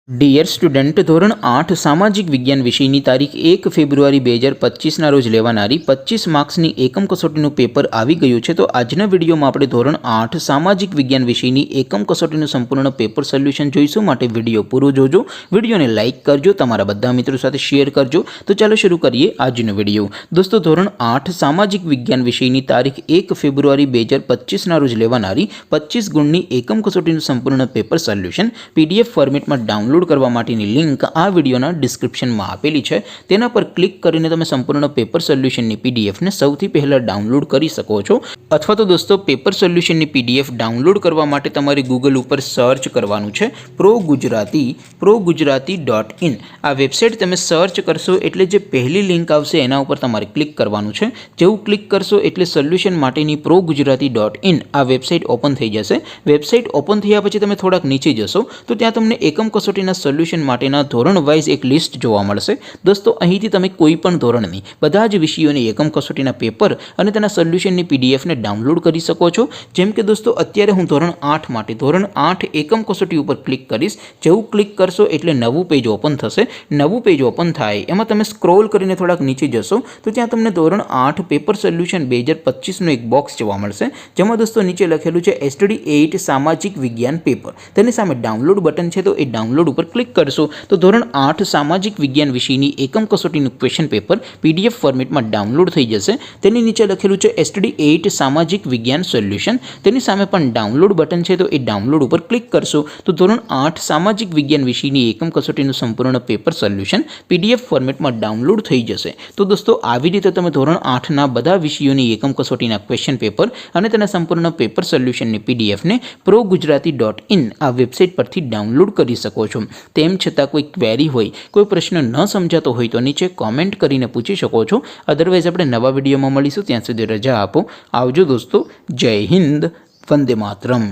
Dear student, ધોરણ 8 સામાજિક વિજ્ઞાન વિષયની તારીખ 1 ફેબ્રુઆરી 2025ના રોજ લેવાનારી 25 માર્ક્સની એકમ કસોટીનું પેપર આવી ગયું છે। તો આજના વિડીયોમાં આપણે ધોરણ 8 સામાજિક વિજ્ઞાન વિષયની એકમ કસોટીનું સંપૂર્ણ પેપર સોલ્યુશન જોઈશું। માટે વિડીયો પૂરો જોજો, વિડીયોને લાઇક કરજો, તમારા બધા મિત્રો સાથે શેર કરજો। તો ચાલો શરૂ કરીએ આજનો વિડીયો। દોસ્તો, ધોરણ 8 સામાજિક વિજ્ઞાન વિષયની તારીખ 1 ફેબ્રુઆરી 2025ના રોજ લેવાનારી 25 ગુણની એકમ કસોટીનું સંપૂર્ણ પેપર સોલ્યુશન PDF ફોર્મેટમાં ડાઉનલોડ કરવા માટેની લિંક આ વિડિયોના ડિસ્ક્રિપ્શનમાં આપેલી છે। તેના પર ક્લિક કરીને તમે સંપૂર્ણ પેપર સોલ્યુશનની PDF ને સૌથી પહેલા ડાઉનલોડ કરી શકો છો। અથવા તો દોસ્તો, પેપર સોલ્યુશનની PDF ડાઉનલોડ કરવા માટે તમારે ગૂગલ ઉપર સર્ચ કરવાનું છે progujarati.in। આ વેબસાઇટ તમે સર્ચ કરશો એટલે જે પહેલી લિંક આવશે એના ઉપર તમારે ક્લિક કરવાનું છે। જેવું ક્લિક કરશો એટલે સોલ્યુશન માટેની progujarati.in આ વેબસાઇટ ઓપન થઈ જશે। વેબસાઇટ ઓપન થયા પછી તમે થોડાક નીચે જશો તો ત્યાં તમને એકમ કસોટી સોલ્યુશન માટેના ધોરણ વાઇઝ એક લિસ્ટ જોવા મળશે। દોસ્તો, અહીંથી તમે કોઈ પણ ધોરણની બધા જ વિષયોની એકમ કસોટીના પેપર અને તેના સોલ્યુશનની PDF ને ડાઉનલોડ કરી શકો છો। જેમ કે દોસ્તો, અત્યારે હું ધોરણ 8 માટે ધોરણ 8 એકમ કસોટી ઉપર ક્લિક કરીશ। જેવું ક્લિક કરશો એટલે નવું પેજ ઓપન થશે। નવું પેજ ઓપન થાય એમાં તમે સ્ક્રોલ કરીને થોડાક નીચે જશો તો ત્યાં તમને ધોરણ 8 પેપર સોલ્યુશન 2025નું એક બોક્સ જોવા મળશે, જેમાં દોસ્તો નીચે લખેલું છે STD 8 સામાજિક વિજ્ઞાન પેપર। તેની સામે ડાઉનલોડ બટન છે, તો એ ડાઉનલોડ ઉપર ક્લિક કરશો તો ધોરણ 8 સામાજિક વિજ્ઞાન વિષયની એકમ કસોટીનું ક્વેશ્ચન પેપર PDF ફોર્મેટમાં ડાઉનલોડ થઈ જશે। તેની નીચે લખેલું છે STD 8 સામાજિક વિજ્ઞાન સોલ્યુશન। તેની સામે પણ ડાઉનલોડ બટન છે, તો એ ડાઉનલોડ ઉપર ક્લિક કરશો તો ધોરણ 8 સામાજિક વિજ્ઞાન વિષયની એકમ કસોટીનું સંપૂર્ણ પેપર સોલ્યુશન PDF ફોર્મેટમાં ડાઉનલોડ થઈ જશે। તો દોસ્તો, આવી રીતે તમે ધોરણ 8ના બધા વિષયોની એકમ કસોટીના ક્વેશ્ચન પેપર અને તેના સંપૂર્ણ પેપર સોલ્યુશનની PDF ને progujarati.in આ વેબસાઇટ પરથી ડાઉનલોડ કરી શકો છો। તેમ છતાં કોઈ ક્વેરી હોય, કોઈ પ્રશ્ન ન સમજાતો હોય તો નીચે કોમેન્ટ કરીને પૂછી શકો છો। અધરવાઇઝ આપણે નવા વિડીયોમાં મળીશું, ત્યાં સુધી રજા આપો। આવજો દોસ્તો, જય હિન્દ, વંદે માતરમ।